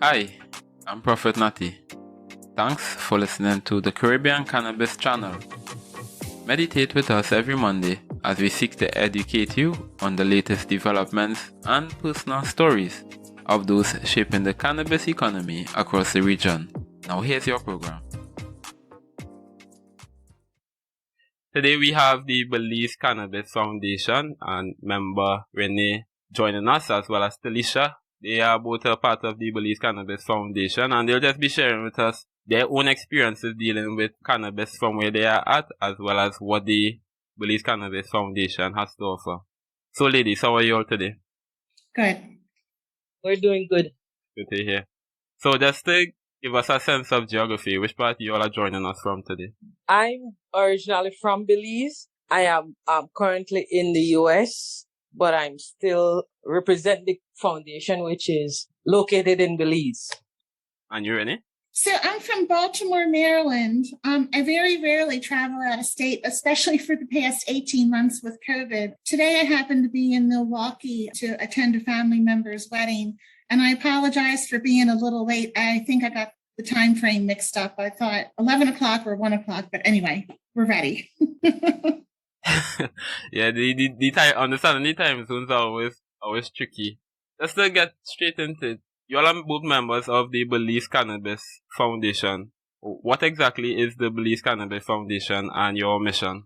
Hi, I'm Prophet Natty. Thanks for listening to the Caribbean Cannabis channel. Meditate with us every Monday as we seek to educate you on the latest developments and personal stories of those shaping the cannabis economy across the region. Now here's your program. Today we have the Belize Cannabis Foundation and member Renee joining us, as well as Talisha. They are both a part of the Belize Cannabis Foundation, and they'll just be sharing with us their own experiences dealing with cannabis from where they are at, as well as what the Belize Cannabis Foundation has to offer. So ladies, how are you all today? Good. We're doing good. Good to hear. So just to give us a sense of geography, which part you all are joining us from today? I'm originally from Belize. I am currently in the US, but I'm still represent the foundation, which is located in Belize. And you, Renee? So I'm from Baltimore, Maryland. I very rarely travel out of state, especially for the past 18 months with COVID. Today, I happen to be in Milwaukee to attend a family member's wedding, and I apologize for being a little late. I think I got the time frame mixed up. I thought 11 o'clock or 1 o'clock, but anyway, we're ready. Yeah, the time, understanding the time zones are always tricky. Just to get straight into it, you all are both members of the Belize Cannabis Foundation. What exactly is the Belize Cannabis Foundation and your mission?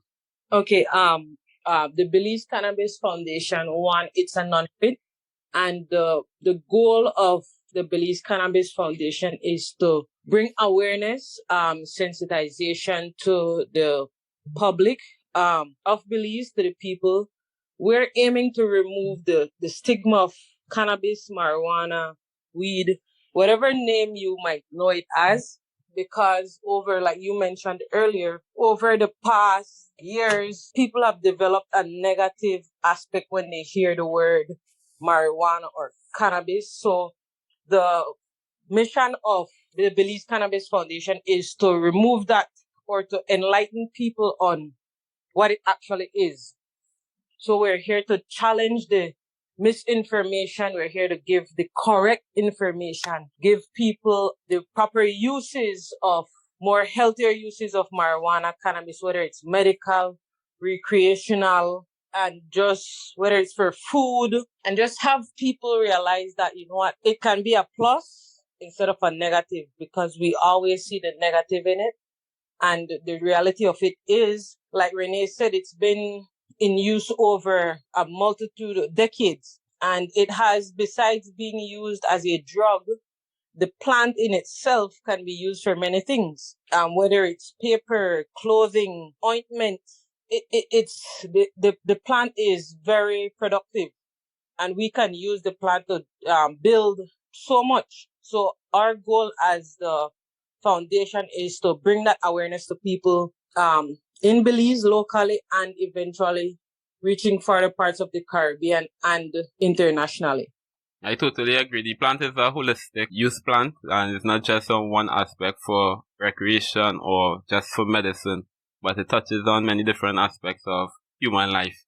Okay, the Belize Cannabis Foundation, it's a non-profit, and the goal of the Belize Cannabis Foundation is to bring awareness, sensitization to the public of Belize, to the people. We're aiming to remove the stigma of cannabis, marijuana, weed, whatever name you might know it as, because like you mentioned earlier, over the past years, people have developed a negative aspect when they hear the word marijuana or cannabis. So the mission of the Belize Cannabis Foundation is to remove that, or to enlighten people on what it actually is. So we're here to challenge the misinformation. We're here to give the correct information, give people the proper uses of more healthier uses of marijuana, cannabis, whether it's medical, recreational, and just whether it's for food, and just have people realize that, you know what, it can be a plus instead of a negative, because we always see the negative in it. And the reality of it is, like Renee said, it's been in use over a multitude of decades. And it has, besides being used as a drug, the plant in itself can be used for many things. Whether it's paper, clothing, ointment, the plant is very productive, and we can use the plant to build so much. So our goal as the foundation is to bring that awareness to people in Belize locally, and eventually reaching further parts of the Caribbean and internationally. I totally agree. The plant is a holistic use plant, and it's not just on one aspect for recreation or just for medicine, but it touches on many different aspects of human life.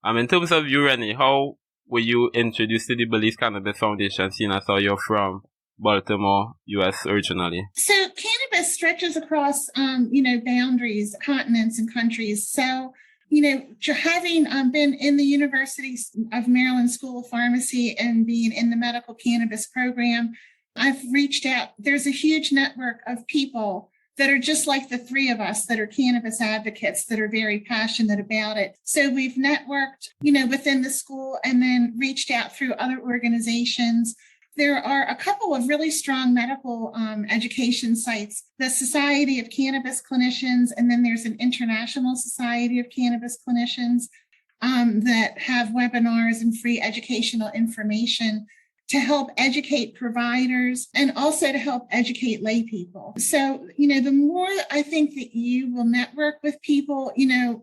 In terms of you, Rennie, how were you introduced to the Belize Cannabis Foundation, seeing as how you're from Baltimore, US originally? So cannabis stretches across, boundaries, continents, and countries. So, having been in the University of Maryland School of Pharmacy and being in the medical cannabis program, I've reached out. There's a huge network of people that are just like the three of us, that are cannabis advocates, that are very passionate about it. So we've networked, within the school, and then reached out through other organizations. There are a couple of really strong medical education sites, the Society of Cannabis Clinicians, and then there's an International Society of Cannabis Clinicians that have webinars and free educational information to help educate providers and also to help educate lay people. So, the more I think that you will network with people,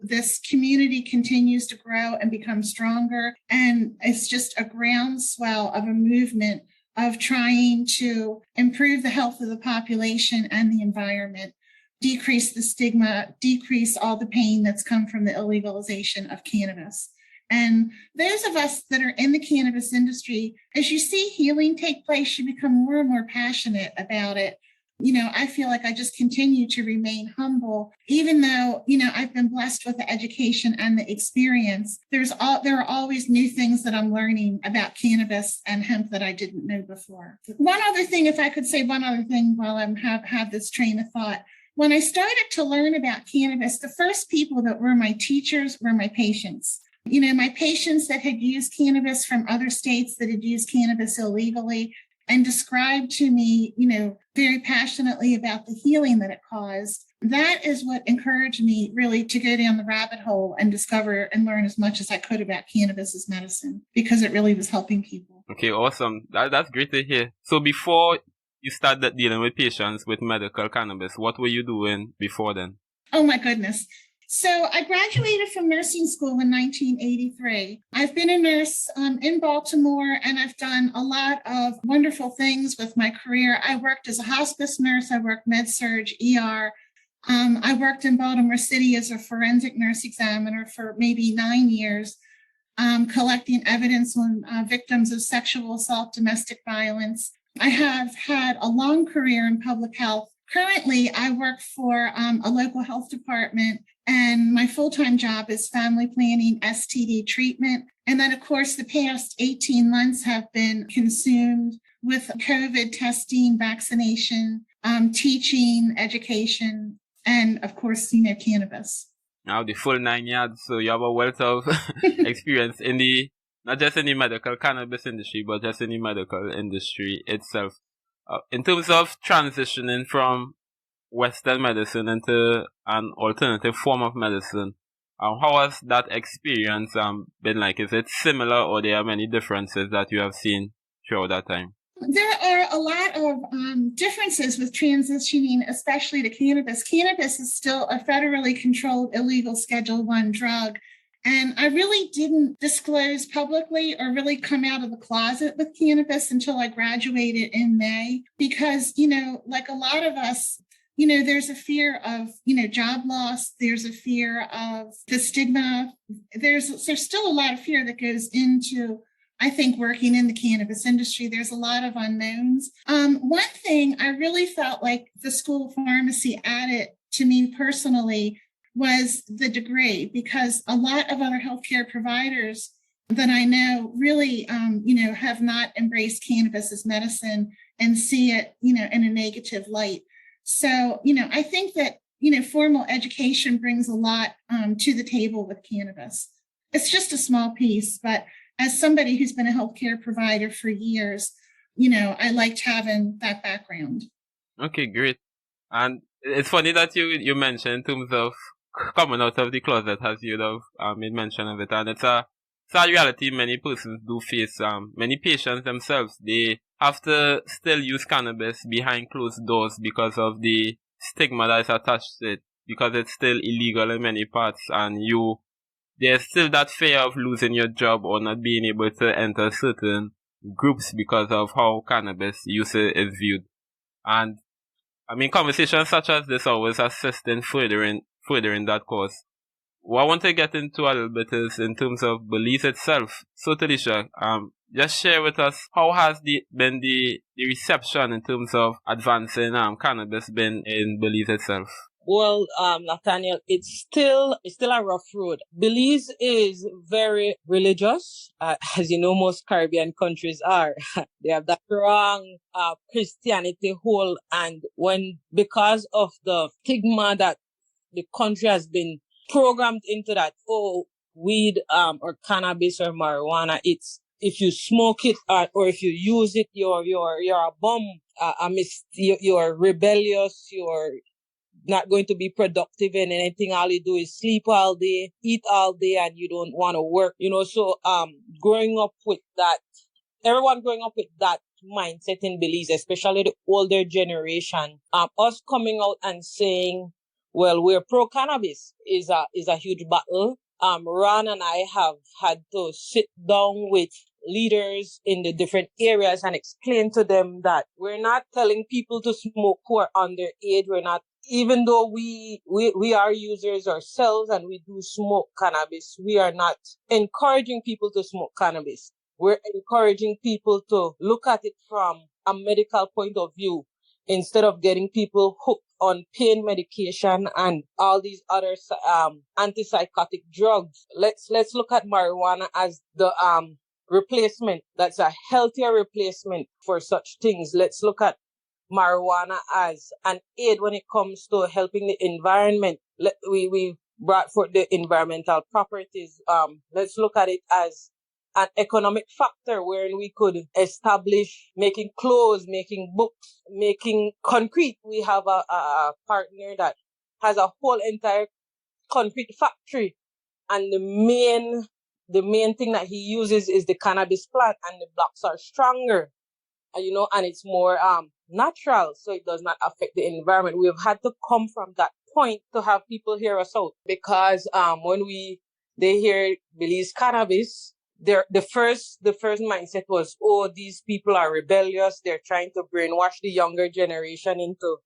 this community continues to grow and become stronger. And it's just a groundswell of a movement of trying to improve the health of the population and the environment, decrease the stigma, decrease all the pain that's come from the illegalization of cannabis. And those of us that are in the cannabis industry, as you see healing take place, you become more and more passionate about it. I feel like I just continue to remain humble, even though, I've been blessed with the education and the experience. There are always new things that I'm learning about cannabis and hemp that I didn't know before. One other thing, if I could say one other thing while I have this train of thought. When I started to learn about cannabis, the first people that were my teachers were my patients. My patients that had used cannabis from other states that had used cannabis illegally and described to me, very passionately about the healing that it caused. That is what encouraged me really to go down the rabbit hole and discover and learn as much as I could about cannabis as medicine, because it really was helping people. Okay, awesome. That's great to hear. So before you started dealing with patients with medical cannabis, what were you doing before then? Oh my goodness. So I graduated from nursing school in 1983. I've been a nurse in Baltimore, and I've done a lot of wonderful things with my career. I worked as a hospice nurse. I worked med-surg, ER. I worked in Baltimore City as a forensic nurse examiner for maybe 9 years, collecting evidence on victims of sexual assault, domestic violence. I have had a long career in public health. Currently, I work for a local health department, and my full-time job is family planning, STD treatment. And then, of course, the past 18 months have been consumed with COVID testing, vaccination, teaching, education, and, of course, cannabis. Now, the full 9 yards, so you have a wealth of experience in not just in the medical cannabis industry, but just in the medical industry itself. In terms of transitioning from Western medicine into an alternative form of medicine, how has that experience been like? Is it similar, or there are many differences that you have seen throughout that time? There are a lot of differences with transitioning, especially to cannabis. Cannabis is still a federally controlled illegal Schedule I drug. And I really didn't disclose publicly or really come out of the closet with cannabis until I graduated in May, because, like a lot of us, there's a fear of, job loss. There's a fear of the stigma. There's still a lot of fear that goes into, I think, working in the cannabis industry. There's a lot of unknowns. One thing I really felt like the School of Pharmacy added to me personally was the degree, because a lot of other healthcare providers that I know really, have not embraced cannabis as medicine and see it, in a negative light. So, I think that, formal education brings a lot to the table with cannabis. It's just a small piece, but as somebody who's been a healthcare provider for years, I liked having that background. Okay, great. And it's funny that you mentioned in terms of coming out of the closet, as you have made mention of it, and it's a reality many persons do face. Many patients themselves, they have to still use cannabis behind closed doors because of the stigma that is attached to it, because it's still illegal in many parts, and there's still that fear of losing your job or not being able to enter certain groups because of how cannabis use is viewed. And conversations such as this always assist in furthering that cause. What I want to get into a little bit is in terms of Belize itself. So, Talisha, just share with us, how has been the reception in terms of advancing cannabis been in Belize itself? Well, Nathaniel, it's still a rough road. Belize is very religious, as you know, most Caribbean countries are. They have that strong Christianity hold, and because of the stigma that the country has been programmed into, that weed or cannabis or marijuana, it's if you smoke it or if you use it, you're a bum. You're rebellious. You're not going to be productive in anything. All you do is sleep all day, eat all day, and you don't want to work. So growing up with that, everyone growing up with that mindset in Belize, especially the older generation, us coming out and saying, well, we're pro cannabis is a huge battle. Ron and I have had to sit down with leaders in the different areas and explain to them that we're not telling people to smoke who are underage. We're not, even though we are users ourselves and we do smoke cannabis, we are not encouraging people to smoke cannabis. We're encouraging people to look at it from a medical point of view instead of getting people hooked on pain medication and all these other antipsychotic drugs. Let's look at marijuana as the replacement. That's a healthier replacement for such things. Let's look at marijuana as an aid when it comes to helping the environment. We brought forth the environmental properties. Let's look at it as an economic factor wherein we could establish making clothes, making books, making concrete. We have a partner that has a whole entire concrete factory, and the main thing that he uses is the cannabis plant, and the blocks are stronger, and it's more natural, so it does not affect the environment. We have had to come from that point to have people hear us out, because when they hear Belize Cannabis, the first mindset was, oh, these people are rebellious. They're trying to brainwash the younger generation into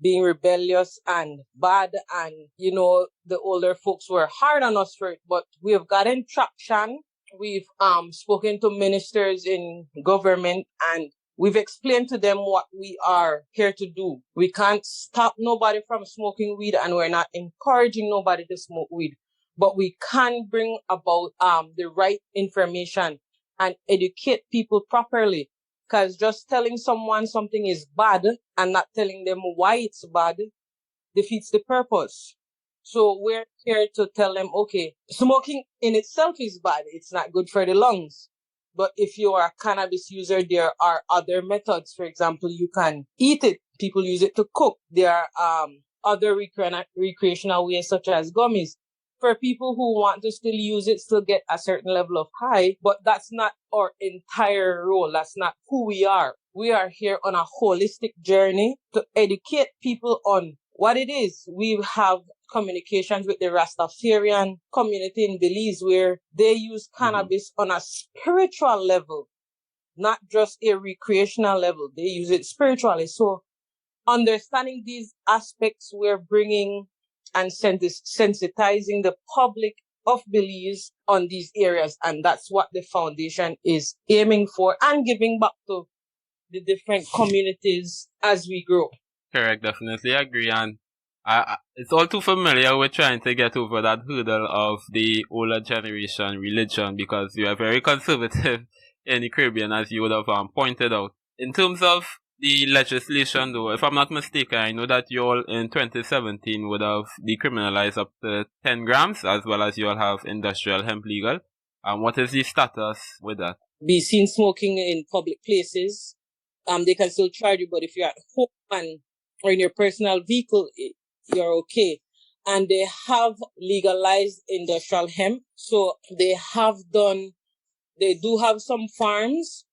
being rebellious and bad. And, the older folks were hard on us for it, but we have gotten traction. We've spoken to ministers in government, and we've explained to them what we are here to do. We can't stop nobody from smoking weed, and we're not encouraging nobody to smoke weed. But we can bring about the right information and educate people properly. Because just telling someone something is bad and not telling them why it's bad defeats the purpose. So we're here to tell them, okay, smoking in itself is bad. It's not good for the lungs. But if you are a cannabis user, there are other methods. For example, you can eat it. People use it to cook. There are other recreational ways, such as gummies. For people who want to still use it, still get a certain level of high, but that's not our entire role. That's not who we are. We are here on a holistic journey to educate people on what it is. We have communications with the Rastafarian community in Belize, where they use cannabis on a spiritual level, not just a recreational level. They use it spiritually. So understanding these aspects, we're bringing and sensitizing the public of Belize on these areas. And that's what the foundation is aiming for, and giving back to the different communities as we grow. Correct, definitely agree. And it's all too familiar with trying to get over that hurdle of the older generation religion, because we are very conservative in the Caribbean, as you would have pointed out. In terms of the legislation, though, if I'm not mistaken, I know that you all in 2017 would have decriminalized up to 10 grams, as well as you all have industrial hemp legal. What is the status with that? Be seen smoking in public places. They can still charge you, but if you're at home or in your personal vehicle, you're okay. And they have legalized industrial hemp. So they do have some farms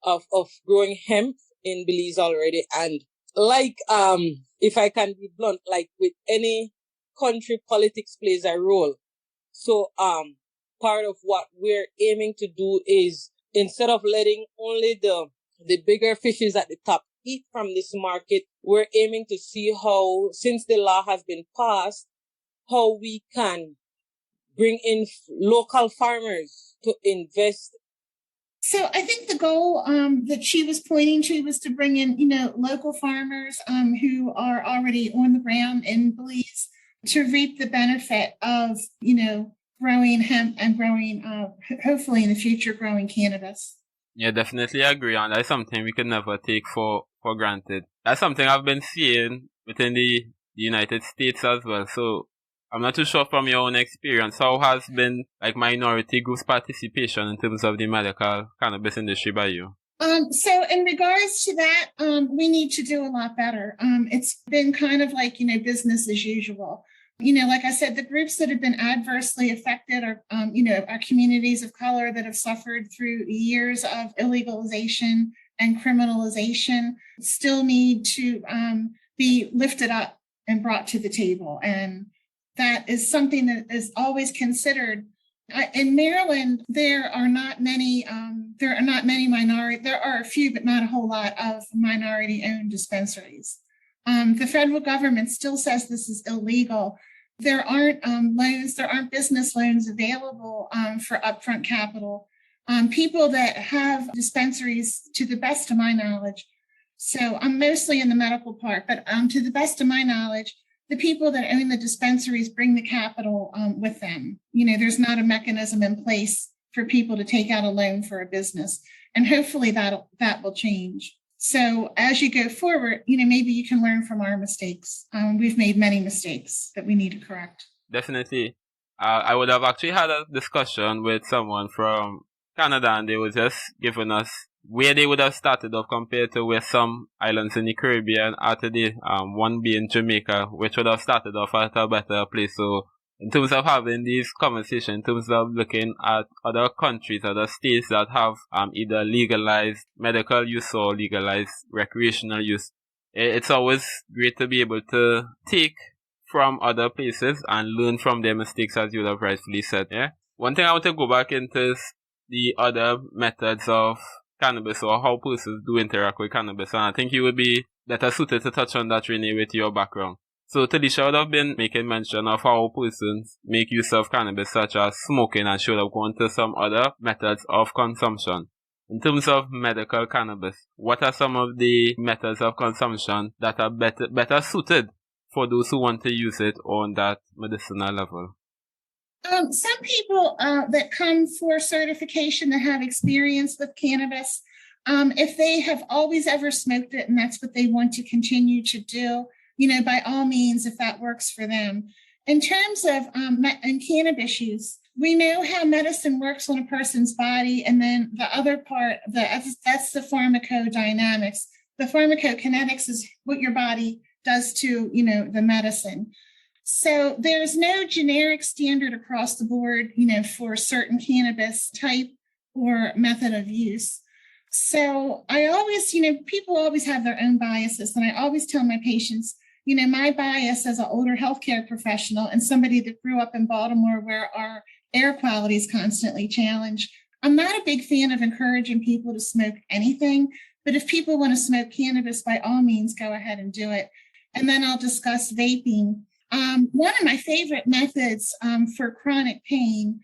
of growing hemp in Belize already. And like, if I can be blunt, like with any country, politics plays a role. So, part of what we're aiming to do is, instead of letting only the bigger fishes at the top eat from this market, we're aiming to see how, since the law has been passed, how we can bring in local farmers to invest. So I think the goal that she was pointing to was to bring in, local farmers who are already on the ground in Belize to reap the benefit of, growing hemp and growing, hopefully in the future, growing cannabis. Yeah, definitely agree. And that's something we can never take for granted. That's something I've been seeing within the United States as well. So I'm not too sure from your own experience, how has been like minority groups' participation in terms of the medical cannabis industry by you? So in regards to that, we need to do a lot better. It's been kind of like, business as usual. Like I said, the groups that have been adversely affected are, our communities of color that have suffered through years of illegalization and criminalization still need to be lifted up and brought to the table. And that is something that is always considered In Maryland, there are not many minority. There are a few, but not a whole lot of minority-owned dispensaries. The federal government still says this is illegal. There aren't loans. There aren't business loans available for upfront capital. People that have dispensaries, to the best of my knowledge. So I'm mostly in the medical part, but to the best of my knowledge, the people that own the dispensaries bring the capital with them. There's not a mechanism in place for people to take out a loan for a business. And hopefully that will change. So as you go forward, maybe you can learn from our mistakes. We've made many mistakes that we need to correct. Definitely. I would have actually had a discussion with someone from Canada, and they were just giving us where they would have started off compared to where some islands in the Caribbean are today, one being Jamaica, which would have started off at a better place. So in terms of having these conversations, in terms of looking at other countries, other states that have either legalized medical use or legalized recreational use, it's always great to be able to take from other places and learn from their mistakes, as you have rightfully said. Yeah. One thing I want to go back into is the other methods of cannabis, or how persons do interact with cannabis, and I think you would be better suited to touch on that, Renee, with your background. So Talisha would have been making mention of how persons make use of cannabis, such as smoking, and should have gone to some other methods of consumption. In terms of medical cannabis, what are some of the methods of consumption that are better suited for those who want to use it on that medicinal level? Some people that come for certification that have experience with cannabis, if they have always ever smoked it and that's what they want to continue to do, by all means, if that works for them. In terms of cannabis use, we know how medicine works on a person's body, and then the other part, that's the pharmacodynamics. The pharmacokinetics is what your body does to, the medicine. So there's no generic standard across the board, for certain cannabis type or method of use. So I always, people always have their own biases. And I always tell my patients, my bias as an older healthcare professional and somebody that grew up in Baltimore where our air quality is constantly challenged, I'm not a big fan of encouraging people to smoke anything. But if people want to smoke cannabis, by all means, go ahead and do it. And then I'll discuss vaping. One of my favorite methods for chronic pain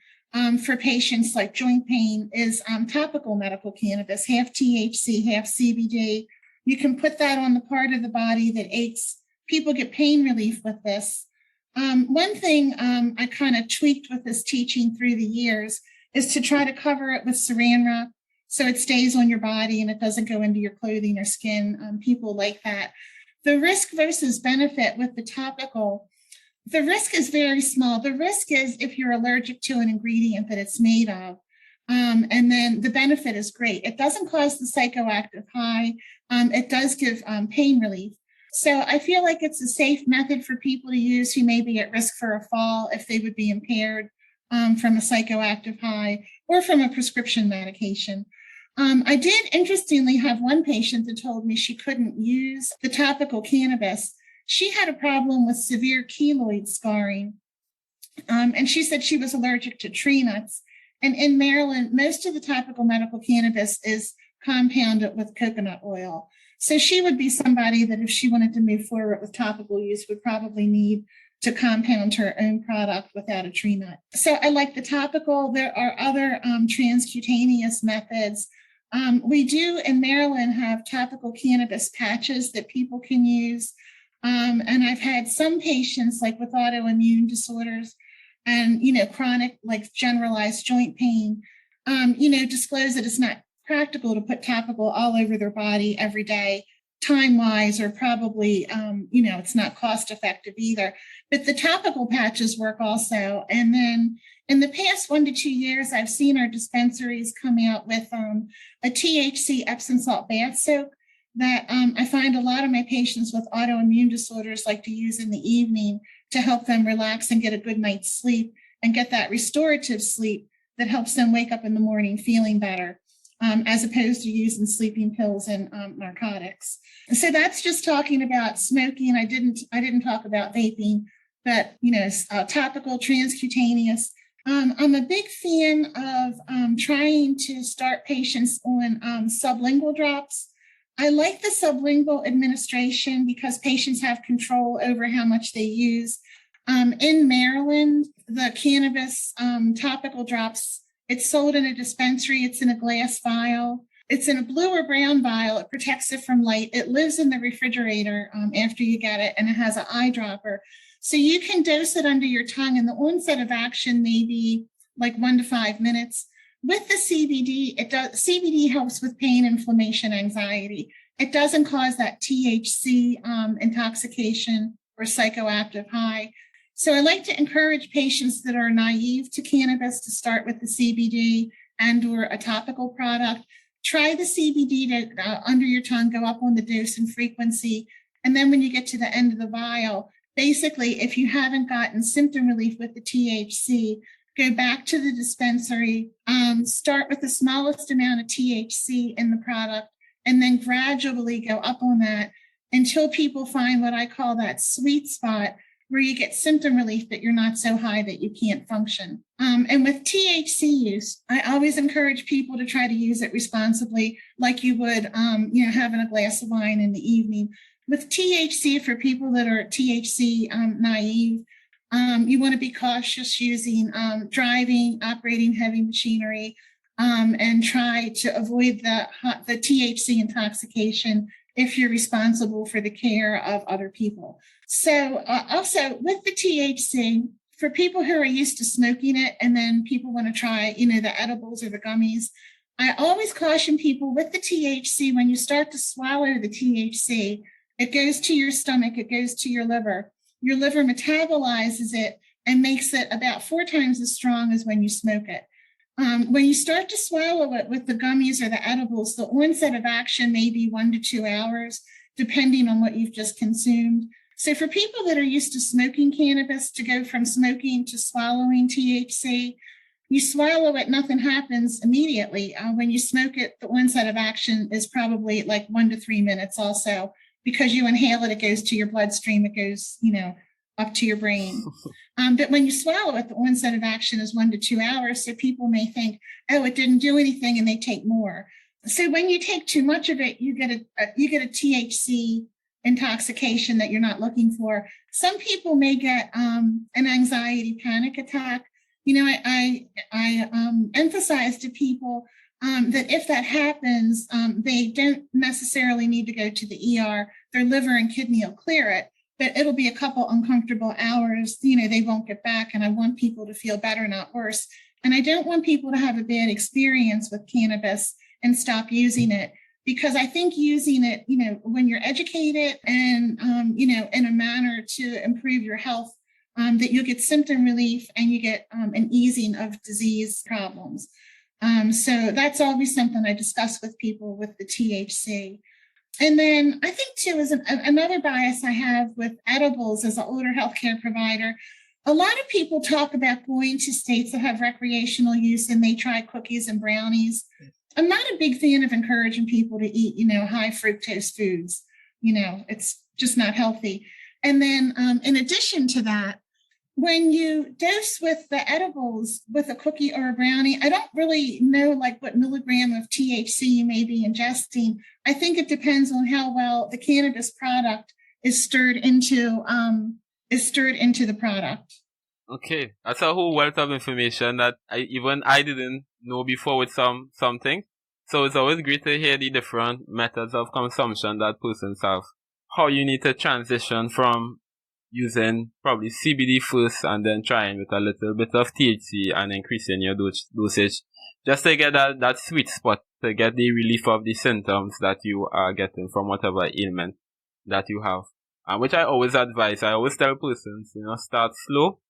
for patients like joint pain is topical medical cannabis, half THC, half CBD. You can put that on the part of the body that aches. People get pain relief with this. One thing I kind of tweaked with this teaching through the years is to try to cover it with saran wrap so it stays on your body and it doesn't go into your clothing or skin. People like that. The risk versus benefit with the topical, the risk is very small. The risk is if you're allergic to an ingredient that it's made of. And then the benefit is great. It doesn't cause the psychoactive high. It does give pain relief. So I feel like it's a safe method for people to use who may be at risk for a fall if they would be impaired from a psychoactive high or from a prescription medication. I did interestingly have one patient that told me she couldn't use the topical cannabis. She had a problem with severe keloid scarring. And she said she was allergic to tree nuts. And in Maryland, most of the topical medical cannabis is compounded with coconut oil. So she would be somebody that if she wanted to move forward with topical use would probably need to compound her own product without a tree nut. So I like the topical. There are other transcutaneous methods. We do in Maryland have topical cannabis patches that people can use. And I've had some patients like with autoimmune disorders and, chronic, like generalized joint pain, disclose that it's not practical to put topical all over their body every day, time-wise, or probably, it's not cost-effective either. But the topical patches work also. And then in the past 1 to 2 years, I've seen our dispensaries come out with a THC Epsom salt bath soak that I find a lot of my patients with autoimmune disorders like to use in the evening to help them relax and get a good night's sleep and get that restorative sleep that helps them wake up in the morning feeling better. As opposed to using sleeping pills and narcotics. So that's just talking about smoking. I didn't talk about vaping, but topical, transcutaneous. I'm a big fan of trying to start patients on sublingual drops. I like the sublingual administration because patients have control over how much they use. In Maryland, the cannabis topical drops, it's sold in a dispensary. It's in a glass vial. It's in a blue or brown vial. It protects it from light. It lives in the refrigerator after you get it, and it has an eyedropper. So you can dose it under your tongue, and the onset of action may be like 1 to 5 minutes. With the CBD, CBD helps with pain, inflammation, anxiety. It doesn't cause that THC intoxication or psychoactive high. So I like to encourage patients that are naive to cannabis to start with the CBD and or a topical product. Try the CBD to under your tongue, go up on the dose and frequency. And then when you get to the end of the vial, basically, if you haven't gotten symptom relief with the THC, go back to the dispensary, start with the smallest amount of THC in the product, and then gradually go up on that until people find what I call that sweet spot where you get symptom relief that you're not so high that you can't function. And with THC use, I always encourage people to try to use it responsibly, like you would, having a glass of wine in the evening. With THC, for people that are THC naive, you want to be cautious using driving, operating heavy machinery, and try to avoid the THC intoxication if you're responsible for the care of other people. So also with the THC, for people who are used to smoking it and then people want to try, the edibles or the gummies, I always caution people with the THC, when you start to swallow the THC, it goes to your stomach, it goes to your liver. Your liver metabolizes it and makes it about 4 times as strong as when you smoke it. When you start to swallow it with the gummies or the edibles, the onset of action may be 1 to 2 hours, depending on what you've just consumed. So for people that are used to smoking cannabis, to go from smoking to swallowing THC, you swallow it, nothing happens immediately. When you smoke it, the onset of action is probably like 1 to 3 minutes also. Because you inhale it, it goes to your bloodstream, it goes, up to your brain. But when you swallow it, the onset of action is 1 to 2 hours. So people may think, oh, it didn't do anything, and they take more. So when you take too much of it, you get a THC intoxication that you're not looking for. Some people may get an anxiety panic attack. I emphasize to people that if that happens, they don't necessarily need to go to the ER. Their liver and kidney will clear it, but it'll be a couple uncomfortable hours. They won't get back, and I want people to feel better, not worse. And I don't want people to have a bad experience with cannabis and stop using it, because I think using it, when you're educated and, in a manner to improve your health, that you get symptom relief and you get an easing of disease problems. So that's always something I discuss with people with the THC. And then I think, too, is another bias I have with edibles as an older healthcare provider. A lot of people talk about going to states that have recreational use and they try cookies and brownies. I'm not a big fan of encouraging people to eat, high fructose foods. It's just not healthy. And then in addition to that, when you dose with the edibles with a cookie or a brownie, I don't really know what milligram of THC you may be ingesting. I think it depends on how well the cannabis product is stirred into the product. Okay, that's a whole wealth of information that I didn't know before with some things. So it's always great to hear the different methods of consumption that persons have. How you need to transition from using probably CBD first and then trying with a little bit of THC and increasing your dosage just to get that sweet spot, to get the relief of the symptoms that you are getting from whatever ailment that you have. And which I always advise. I always tell persons, start slow,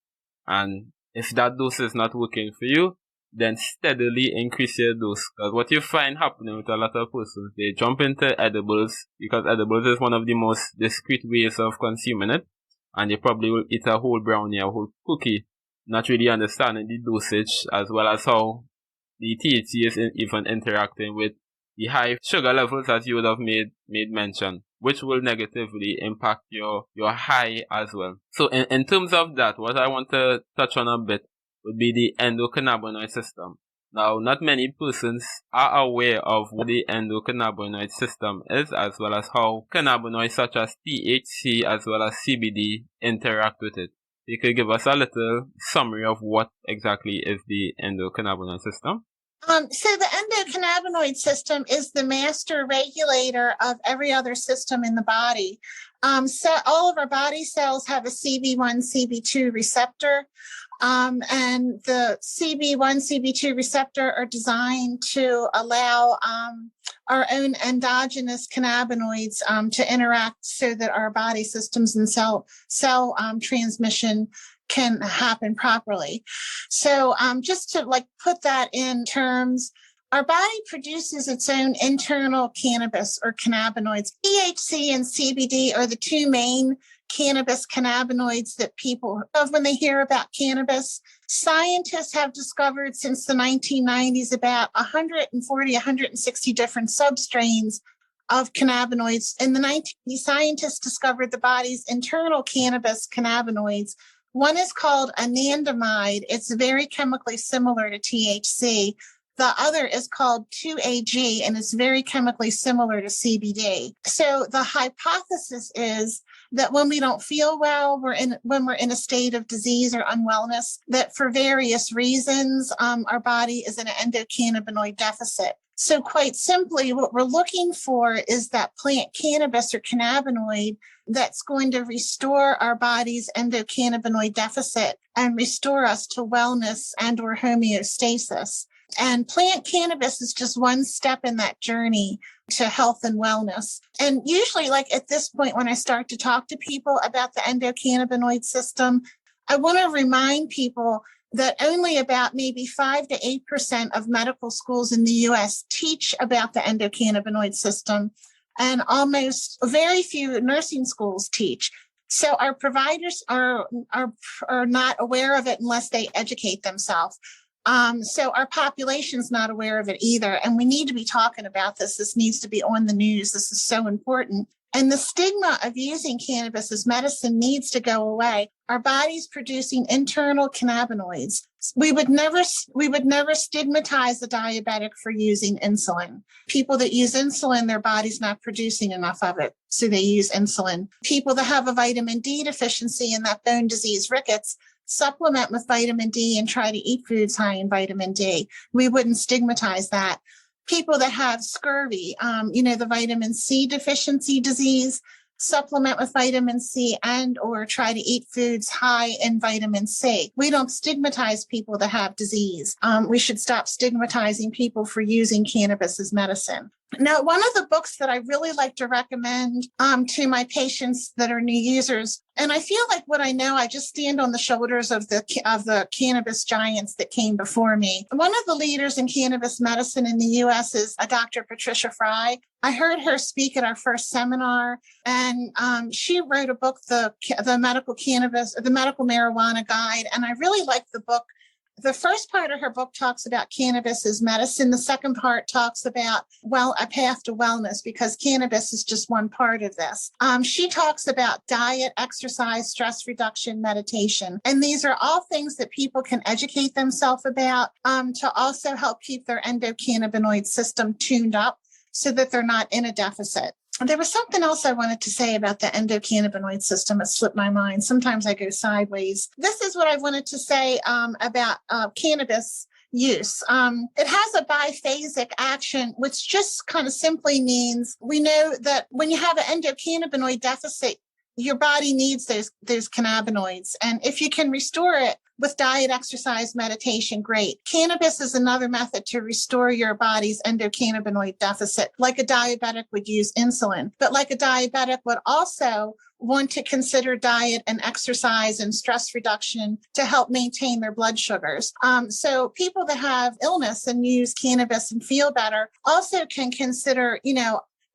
and if that dose is not working for you, then steadily increase your dose. Because what you find happening with a lot of persons, they jump into edibles because edibles is one of the most discreet ways of consuming it. And they probably will eat a whole brownie, a whole cookie, not really understanding the dosage as well as how the THC is even interacting with the high sugar levels as you would have made mention, which will negatively impact your high as well. So in terms of that, what I want to touch on a bit would be the endocannabinoid system. Now, not many persons are aware of what the endocannabinoid system is, as well as how cannabinoids such as THC as well as CBD interact with it. You could give us a little summary of what exactly is the endocannabinoid system? So the endocannabinoid system is the master regulator of every other system in the body. So all of our body cells have a CB1, CB2 receptor. And the CB1, CB2 receptor are designed to allow our own endogenous cannabinoids to interact so that our body systems and cell transmission can happen properly. So just to put that in terms, our body produces its own internal cannabis or cannabinoids. THC and CBD are the two main cannabis cannabinoids that people of when they hear about cannabis. Scientists have discovered since the 1990s about 140, 160 different substrains of cannabinoids. In the 1990s, scientists discovered the body's internal cannabis cannabinoids. One is called anandamide. It's very chemically similar to THC. The other is called 2-AG, and it's very chemically similar to CBD. So the hypothesis is that when we don't feel well, when we're in a state of disease or unwellness, that for various reasons, our body is in an endocannabinoid deficit. So quite simply, what we're looking for is that plant cannabis or cannabinoid that's going to restore our body's endocannabinoid deficit and restore us to wellness and or homeostasis. And plant cannabis is just one step in that journey to health and wellness. And usually, at this point, when I start to talk to people about the endocannabinoid system, I want to remind people that only about maybe 5 to 8% of medical schools in the U.S. teach about the endocannabinoid system, and almost very few nursing schools teach. So our providers are not aware of it unless they educate themselves. So our population's not aware of it either. And we need to be talking about this. This needs to be on the news. This is so important. And the stigma of using cannabis as medicine needs to go away. Our body's producing internal cannabinoids. We would never stigmatize the diabetic for using insulin. People that use insulin, their body's not producing enough of it, so they use insulin. People that have a vitamin D deficiency and that bone disease, rickets, supplement with vitamin D and try to eat foods high in vitamin D. We wouldn't stigmatize that. People that have scurvy, the vitamin C deficiency disease, supplement with vitamin C and or try to eat foods high in vitamin C. We don't stigmatize people that have disease. We should stop stigmatizing people for using cannabis as medicine. Now, one of the books that I really like to recommend to my patients that are new users, and I feel like what I know, I just stand on the shoulders of the cannabis giants that came before me. One of the leaders in cannabis medicine in the U.S. is Dr. Patricia Fry. I heard her speak at our first seminar, and she wrote a book, the medical marijuana guide, and I really liked the book. The first part of her book talks about cannabis as medicine. The second part talks about, a path to wellness, because cannabis is just one part of this. She talks about diet, exercise, stress reduction, meditation. And these are all things that people can educate themselves about to also help keep their endocannabinoid system tuned up so that they're not in a deficit. There was something else I wanted to say about the endocannabinoid system. It slipped my mind. Sometimes I go sideways. This is what I wanted to say about cannabis use. It has a biphasic action, which just kind of simply means we know that when you have an endocannabinoid deficit, your body needs those cannabinoids. And if you can restore it with diet, exercise, meditation, great. Cannabis is another method to restore your body's endocannabinoid deficit, like a diabetic would use insulin, but like a diabetic would also want to consider diet and exercise and stress reduction to help maintain their blood sugars. So people that have illness and use cannabis and feel better also can consider,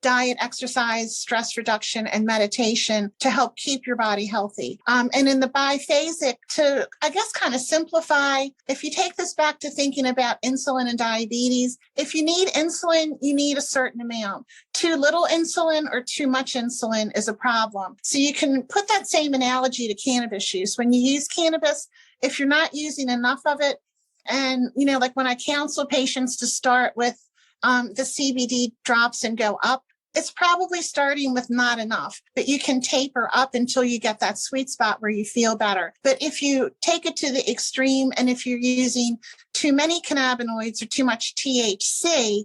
diet, exercise, stress reduction, and meditation to help keep your body healthy. And in the biphasic, to, kind of simplify, if you take this back to thinking about insulin and diabetes, if you need insulin, you need a certain amount. Too little insulin or too much insulin is a problem. So you can put that same analogy to cannabis use. When you use cannabis, if you're not using enough of it, and, you know, like when I counsel patients to start with the CBD drops and go up, it's probably starting with not enough, but you can taper up until you get that sweet spot where you feel better. But if you take it to the extreme, and if you're using too many cannabinoids or too much THC,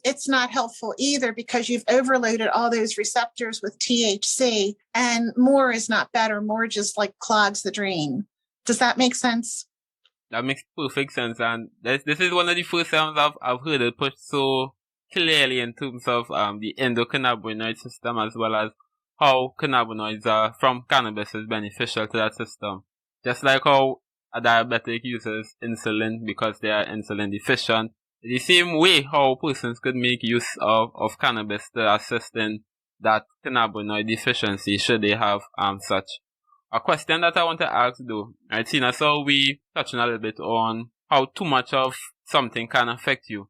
it's not helpful either, because you've overloaded all those receptors with THC, and more is not better. More just like clogs the drain. Does that make sense? That makes perfect sense, and this is one of the first times I've heard it put so clearly in terms of the endocannabinoid system, as well as how cannabinoids from cannabis is beneficial to that system. Just like how a diabetic uses insulin because they are insulin deficient, the same way how persons could make use of cannabis to assist in that cannabinoid deficiency should they have such. A question that I want to ask though, right, Tina, so we touching a little bit on how too much of something can affect you.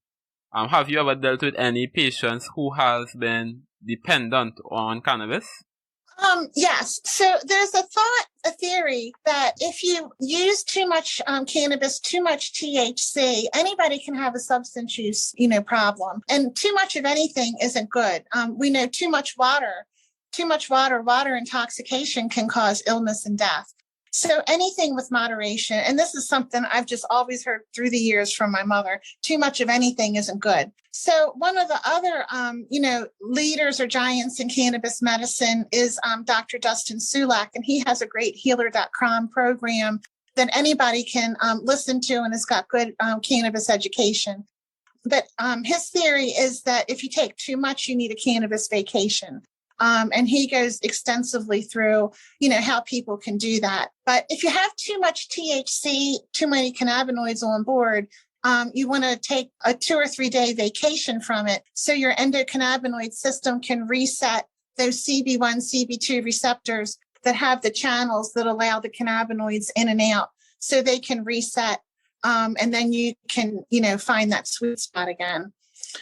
Have you ever dealt with any patients who has been dependent on cannabis? Yes. So there's a theory that if you use too much cannabis, too much THC, anybody can have a substance use, problem. And too much of anything isn't good. We know too much water intoxication can cause illness and death. So anything with moderation, and this is something I've just always heard through the years from my mother, too much of anything isn't good. So one of the other, leaders or giants in cannabis medicine is Dr. Dustin Sulak, and he has a great healer.com program that anybody can listen to, and it's got good cannabis education. But his theory is that if you take too much, you need a cannabis vacation. And he goes extensively through, how people can do that. But if you have too much THC, too many cannabinoids on board, you want to take a 2 or 3 day vacation from it so your endocannabinoid system can reset those CB1, CB2 receptors that have the channels that allow the cannabinoids in and out, so they can reset. And then you can, find that sweet spot again.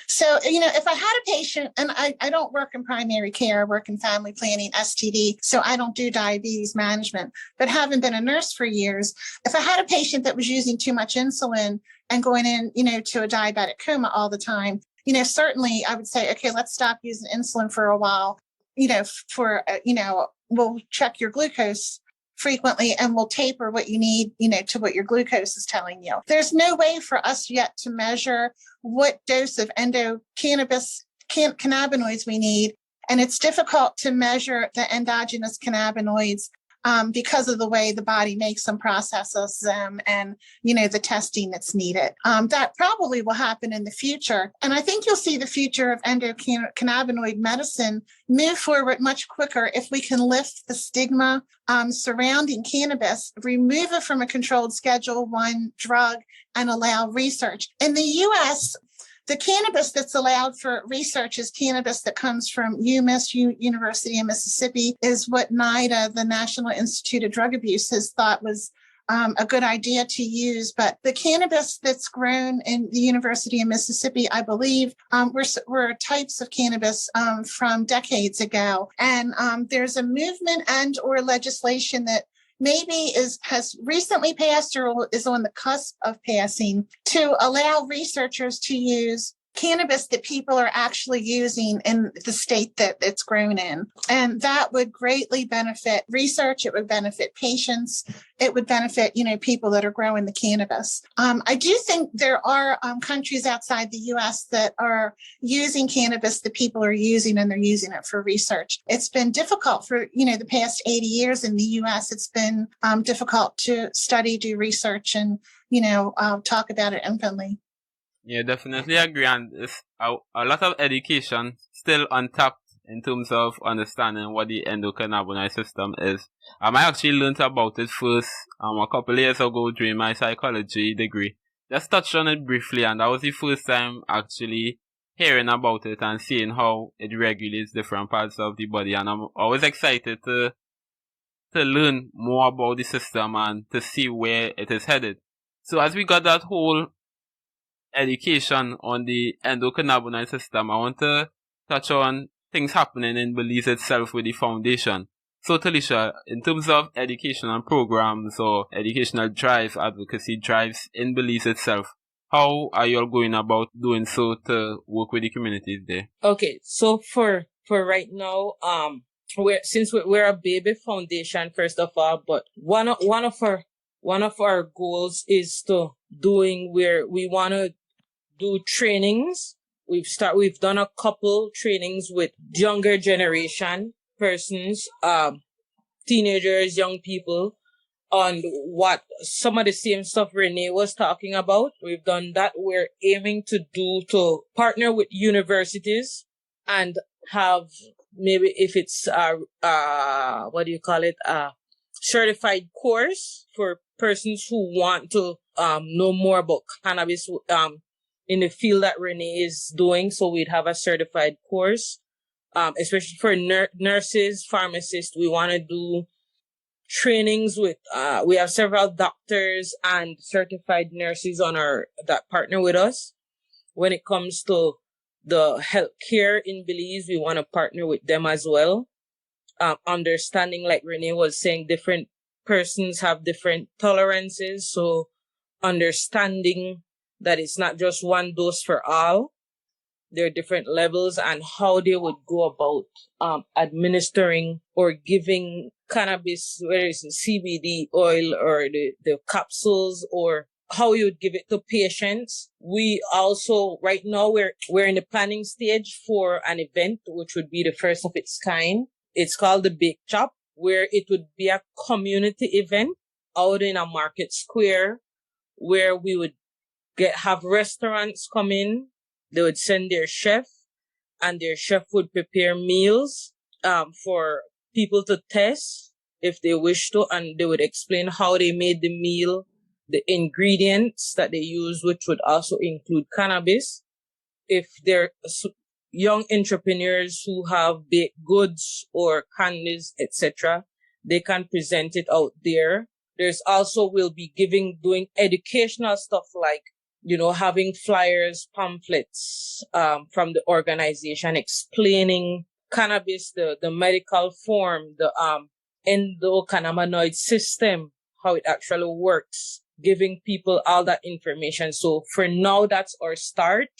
So, if I had a patient, and I don't work in primary care, I work in family planning, STD, so I don't do diabetes management, but having been a nurse for years, if I had a patient that was using too much insulin and going in, to a diabetic coma all the time, certainly I would say, okay, let's stop using insulin for a while, we'll check your glucose frequently, and we'll taper what you need, to what your glucose is telling you. There's no way for us yet to measure what dose of cannabinoids we need. And it's difficult to measure the endogenous cannabinoids because of the way the body makes them, processes them, and, the testing that's needed. That probably will happen in the future. And I think you'll see the future of endocannabinoid medicine move forward much quicker if we can lift the stigma surrounding cannabis, remove it from a controlled Schedule I drug, and allow research. In the U.S., the cannabis that's allowed for research is cannabis that comes from UMass, University of Mississippi, is what NIDA, the National Institute of Drug Abuse, has thought was a good idea to use. But the cannabis that's grown in the University of Mississippi, I believe, were types of cannabis from decades ago. And there's a movement and or legislation that maybe has recently passed or is on the cusp of passing to allow researchers to use cannabis that people are actually using in the state that it's grown in. And that would greatly benefit research. It would benefit patients. It would benefit, people that are growing the cannabis. I do think there are countries outside the U.S. that are using cannabis that people are using, and they're using it for research. It's been difficult for, the past 80 years in the U.S. It's been difficult to study, do research, and, talk about it openly. Yeah, definitely agree. And it's a lot of education still untapped in terms of understanding what the endocannabinoid system is. I actually learned about it first a couple of years ago during my psychology degree. Just touched on it briefly, and that was the first time actually hearing about it and seeing how it regulates different parts of the body. And I'm always excited to learn more about the system and to see where it is headed. So as we got that whole education on the endocannabinoid system, I want to touch on things happening in Belize itself with the foundation. So, Talisha, in terms of educational programs or educational drives, advocacy drives in Belize itself, how are you all going about doing so to work with the communities there? Okay, so for right now, we're a baby foundation first of all, but one of our goals is to where we want to do trainings. We've done a couple trainings with younger generation persons, teenagers, young people, on what some of the same stuff Renee was talking about. We've done that. We're aiming to partner with universities and have, maybe if it's what do you call it, certified course for persons who want to know more about cannabis in the field that Renee is doing. So we'd have a certified course, especially for nurses, pharmacists. We want to do trainings with, we have several doctors and certified nurses that partner with us. When it comes to the healthcare in Belize, we want to partner with them as well. Understanding, like Renee was saying, different persons have different tolerances. So understanding that it's not just one dose for all. There are different levels and how they would go about administering or giving cannabis, whether it's CBD oil or the capsules, or how you would give it to patients. We also, right now, we're in the planning stage for an event, which would be the first of its kind. It's called the Bake Shop, where it would be a community event out in a market square, where we would have restaurants come in. They would send their chef, and their chef would prepare meals for people to test if they wish to, and they would explain how they made the meal, the ingredients that they use, which would also include cannabis. If they're young entrepreneurs who have baked goods or candies, etc., they can present it out there. There's also, we'll be doing educational stuff like, having flyers, pamphlets from the organization explaining cannabis, the medical form, the endocannabinoid system, how it actually works, giving people all that information. So for now, that's our start.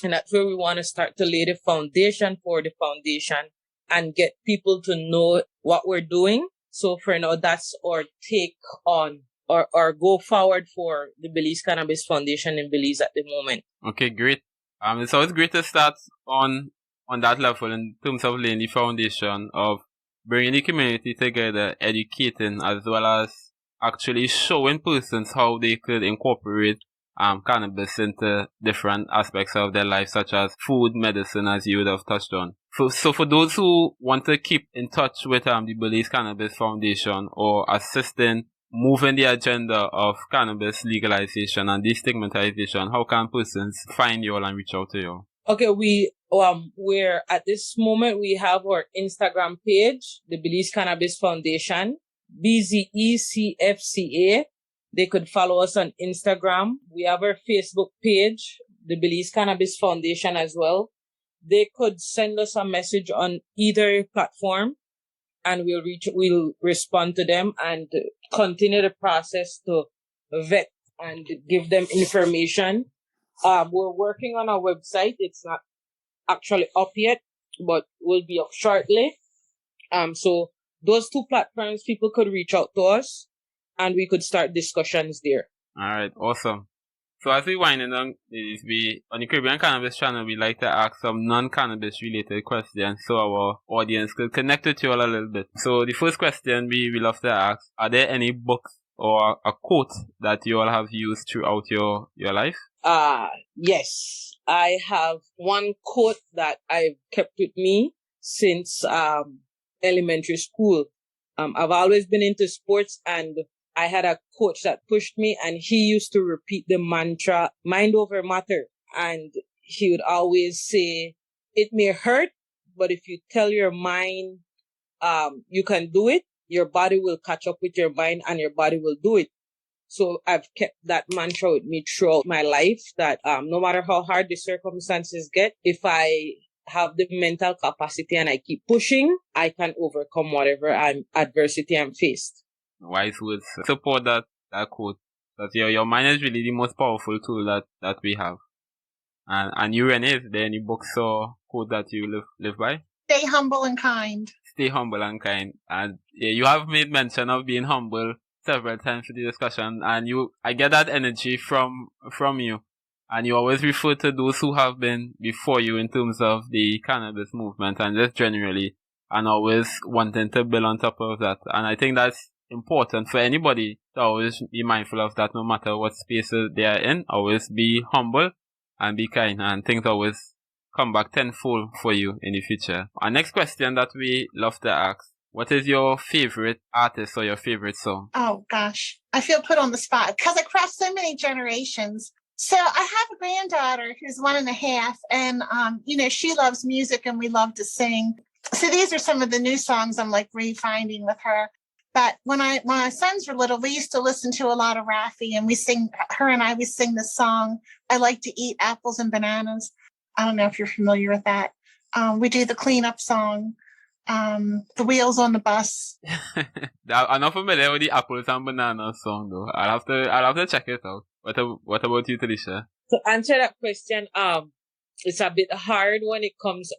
And that's where we want to start to lay the foundation for the foundation and get people to know what we're doing. So for now, that's our take on or go forward for the Belize Cannabis Foundation in Belize at the moment. Okay, great. It's always great to start on that level in terms of laying the foundation of bringing the community together, educating, as well as actually showing persons how they could incorporate cannabis into different aspects of their life, such as food, medicine, as you would have touched on. So for those who want to keep in touch with the Belize Cannabis Foundation or assisting moving the agenda of cannabis legalization and destigmatization, how can persons find you all and reach out to you? Okay, we're at this moment, we have our Instagram page, the Belize Cannabis Foundation, BZECFCA. They could follow us on Instagram. We have our Facebook page, the Belize Cannabis Foundation as well. They could send us a message on either platform, and we'll respond to them and continue the process to vet and give them information. We're working on our website. It's not actually up yet, but will be up shortly. So those two platforms, people could reach out to us and we could start discussions there. All right, awesome. So as we wind down, on the Caribbean Cannabis channel, we like to ask some non-cannabis related questions so our audience could connect with you all a little bit. So the first question we love to ask, are there any books or a quote that you all have used throughout your life? Yes. I have one quote that I've kept with me since elementary school. I've always been into sports, and I had a coach that pushed me, and he used to repeat the mantra, mind over matter. And he would always say, it may hurt, but if you tell your mind, you can do it, your body will catch up with your mind and your body will do it. So I've kept that mantra with me throughout my life, that no matter how hard the circumstances get, if I have the mental capacity and I keep pushing, I can overcome whatever adversity I'm faced. Wise words. Support that quote. That your mind is really the most powerful tool that we have. And you, Renee, is there any books or quote that you live by? Stay humble and kind. Stay humble and kind. And you have made mention of being humble several times in the discussion, and I get that energy from you. And you always refer to those who have been before you in terms of the cannabis movement and just generally, and always wanting to build on top of that. And I think that's important for anybody to always be mindful of that, no matter what spaces they are in. Always be humble and be kind, and things always come back tenfold for you in the future. Our next question that we love to ask: what is your favorite artist or your favorite song? Oh gosh, I feel put on the spot because I crossed so many generations. So I have a granddaughter who's 1.5, and she loves music and we love to sing. So these are some of the new songs I'm like refinding with her. But when my sons were little, we used to listen to a lot of Raffi, and we sing this song, I Like to Eat Apples and Bananas. I don't know if you're familiar with that. We do the cleanup song, The Wheels on the Bus. I'm not familiar with the Apples and Bananas song though. I'll have to check it out. What about you, Talisha? To answer that question, it's a bit hard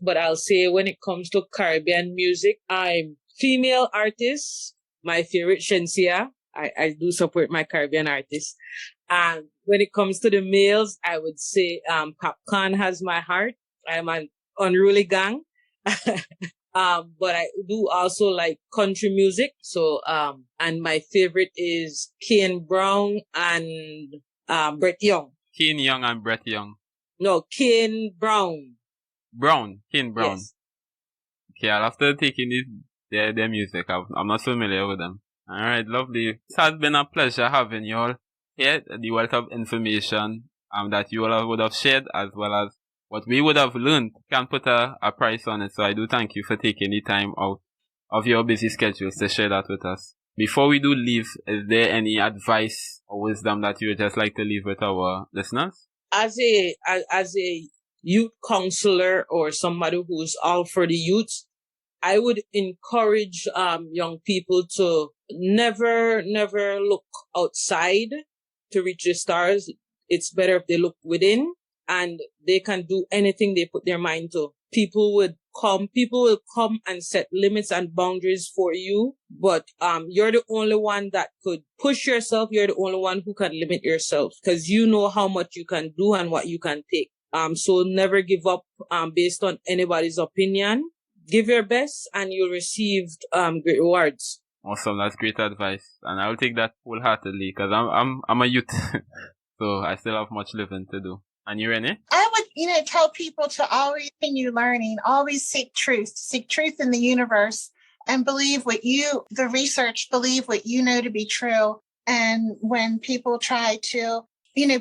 but I'll say when it comes to Caribbean music, I'm female artists. My favorite, Shensia. I do support my Caribbean artists. And when it comes to the males, I would say Popcorn has my heart. I'm an unruly gang. But I do also like country music. So, and my favorite is Kane Brown and Brett Young. Kane Young and Brett Young. No, Kane Brown. Kane Brown. Yes. Okay, I'll have to take in their music. I'm not familiar with them. Alright, lovely. It has been a pleasure having you all here. The wealth of information that you all would have shared, as well as what we would have learned, can't put a price on it. So I do thank you for taking the time out of your busy schedules to share that with us. Before we do leave, is there any advice or wisdom that you would just like to leave with our listeners? As a youth counselor or somebody who's all for the youth, I would encourage young people to never look outside to reach the stars. It's better if they look within, and they can do anything they put their mind to. People will come and set limits and boundaries for you, but you're the only one that could push yourself. You're the only one who can limit yourself, because you know how much you can do and what you can take. So never give up based on anybody's opinion. Give your best and you'll receive great rewards. Awesome, that's great advice, and I'll take that wholeheartedly, because I'm a youth, so I still have much living to do. And you, Renee? I would, tell people to always continue learning, always seek truth in the universe, and believe what you know to be true. And when people try to,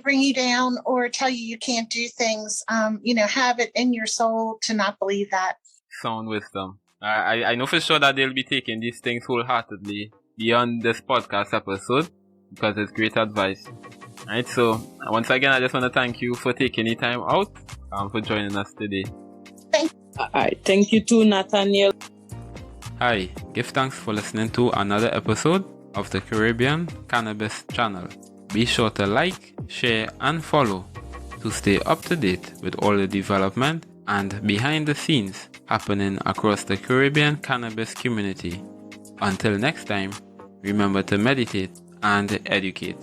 bring you down or tell you can't do things, have it in your soul to not believe that. Sound wisdom. I know for sure that they'll be taking these things wholeheartedly beyond this podcast episode, because it's great advice. Alright, so once again, I just want to thank you for taking the time out for joining us today. Thank you too, Nathaniel. Hi, give thanks for listening to another episode of the Caribbean Cannabis Channel. Be sure to like, share, and follow to stay up to date with all the development and behind the scenes happening across the Caribbean cannabis community. Until next time, remember to meditate and educate.